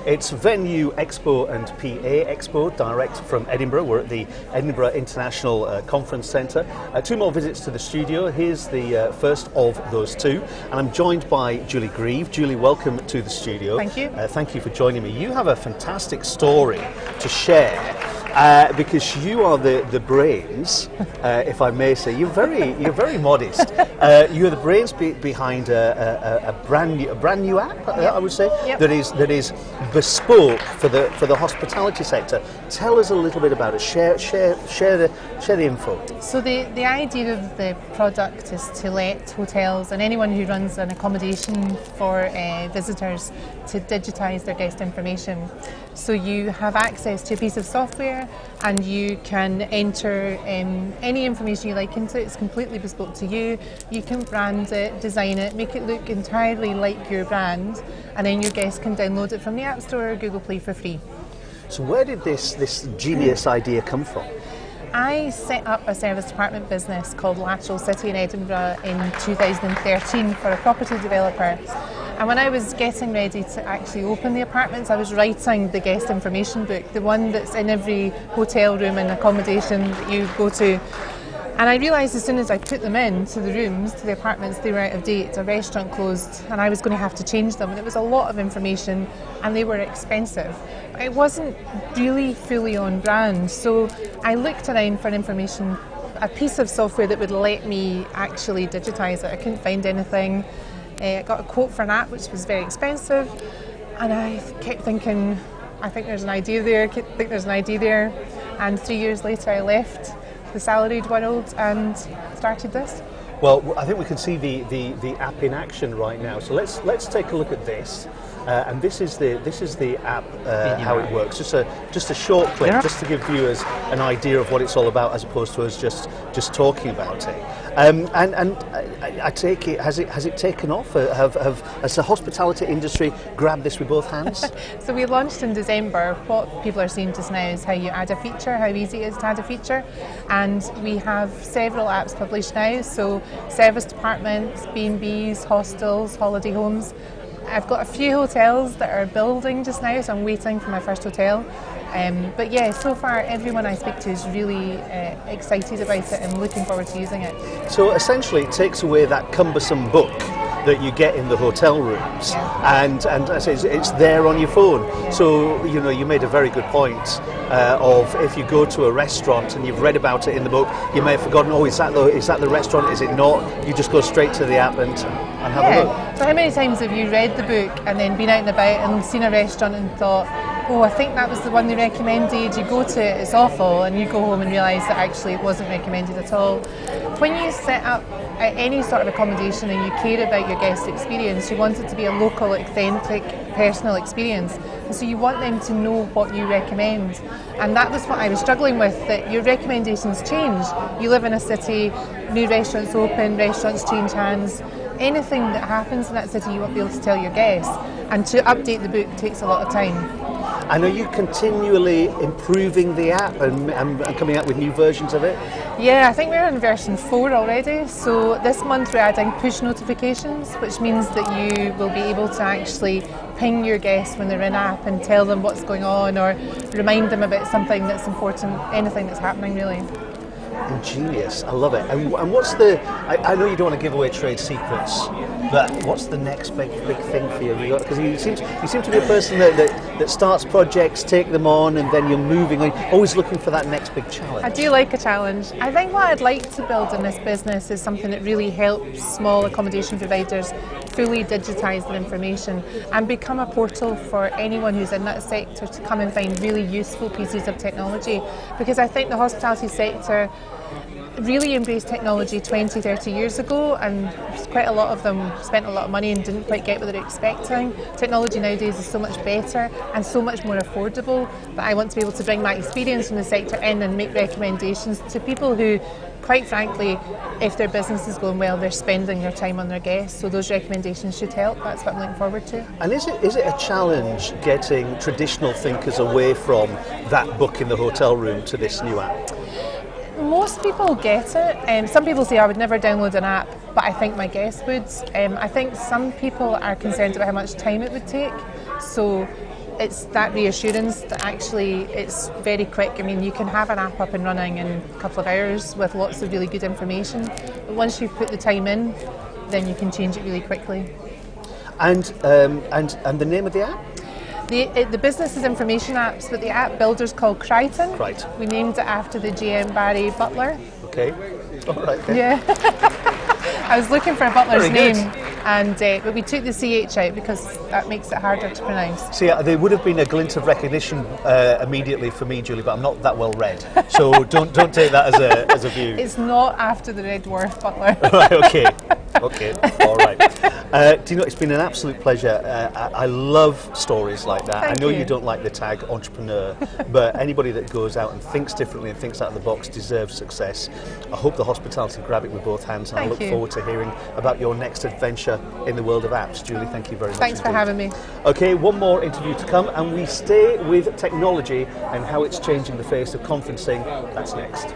It's Venue Expo and PA Expo, direct from Edinburgh. We're at the Edinburgh International Conference Centre. 2 more visits to the studio. Here's the first of those 2. And I'm joined by Julie Grieve. Julie, welcome to the studio. Thank you. Thank you for joining me. You have a fantastic story to share. Because you are the brains, if I may say. You're very modest. You're the brains behind a brand new app, I would say, Yep. that is bespoke for the hospitality sector. Tell us a little bit about it. Share the info. So the idea of the product is to let hotels and anyone who runs an accommodation for visitors to digitise their guest information. So you have access to a piece of software and you can enter any information you like into it. It's completely bespoke to you. You can brand it, design it, make it look entirely like your brand, and then your guests can download it from the App Store or Google Play for free. So where did this genius idea come from? I set up a service department business called Lateral City in Edinburgh in 2013 for a property developer. And when I was getting ready to actually open the apartments, I was writing the guest information book, the one that's in every hotel room and accommodation that you go to. And I realised as soon as I put them into the rooms, to the apartments, they were out of date. A restaurant closed and I was going to have to change them. And it was a lot of information and they were expensive. It wasn't really fully on brand. So I looked around for information, a piece of software that would let me actually digitise it. I couldn't find anything. I got a quote for an app which was very expensive. And I kept thinking, I think there's an idea there, And 3 years later I left the salaried world and started this. Well, I think we can see the app in action right now. So let's take a look at this. And this is the app, how it works. Just a short clip, just to give viewers an idea of what it's all about, as opposed to us just talking about it. And I take it, has it taken off? Has the hospitality industry grabbed this with both hands? So we launched in December. What people are seeing just now is how you add a feature, how easy it is to add a feature. And we have several apps published now. So service departments, B&Bs, hostels, holiday homes. I've got a few hotels that are building just now, so I'm waiting for my first hotel. But yeah, so far everyone I speak to is really excited about it and looking forward to using it. So essentially it takes away that cumbersome book that you get in the hotel rooms, and as I say, it's there on your phone. Yeah. So you made a very good point of if you go to a restaurant and you've read about it in the book, you may have forgotten. Oh, is that the restaurant? Is it not? You just go straight to the app and have a look. So how many times have you read the book and then been out and about and seen a restaurant and thought, oh, I think that was the one they recommended, you go to it, it's awful, and you go home and realise that actually it wasn't recommended at all. When you set up any sort of accommodation and you care about your guest experience, you want it to be a local, authentic, personal experience. And so you want them to know what you recommend. And that was what I was struggling with, that your recommendations change. You live in a city, new restaurants open, restaurants change hands. Anything that happens in that city you won't be able to tell your guests. And to update the book takes a lot of time. And are you continually improving the app and coming out with new versions of it? Yeah, I think we're in version 4 already. So this month we're adding push notifications, which means that you will be able to actually ping your guests when they're in app and tell them what's going on or remind them about something that's important, anything that's happening really. Ingenious, I love it. And what's I know you don't want to give away trade secrets, but what's the next big thing for you? Because you seem to be a person that starts projects, take them on, and then you're moving on, always looking for that next big challenge. I do like a challenge. I think what I'd like to build in this business is something that really helps small accommodation providers fully digitise their information and become a portal for anyone who's in that sector to come and find really useful pieces of technology. Because I think the hospitality sector really embraced technology 20, 30 years ago, and quite a lot of them spent a lot of money and didn't quite get what they were expecting. Technology nowadays is so much better and so much more affordable that I want to be able to bring my experience from the sector in and make recommendations to people who, quite frankly, if their business is going well, they're spending their time on their guests, so those recommendations should help. That's what I'm looking forward to. And is it a challenge getting traditional thinkers away from that book in the hotel room to this new app? Most people get it. Some people say I would never download an app, but I think my guests would. I think some people are concerned about how much time it would take. So it's that reassurance that actually it's very quick. I mean, you can have an app up and running in a couple of hours with lots of really good information, but once you've put the time in, then you can change it really quickly. And the name of the app? The business is Information Apps, but the app builder's called Crichton. Right. We named it after the GM Barry Butler. Okay. All right. Okay. Yeah. I was looking for a butler's Very good. name, and but we took the CH out because that makes it harder to pronounce. See, there would have been a glint of recognition immediately for me, Julie, but I'm not that well read, so don't take that as a view. It's not after the Red Dwarf Butler. Right. Okay. Okay. All right. Do you know, it's been an absolute pleasure. I love stories like that. Thank I know you. you don't like the tag entrepreneur, but anybody that goes out and thinks differently and thinks out of the box deserves success. I hope the hospitality grab it with both hands, and I look forward to hearing about your next adventure in the world of apps. Julie, thank you very much. Thanks for indeed. having me. Okay, one more interview to come, and we stay with technology and how it's changing the face of conferencing. That's next.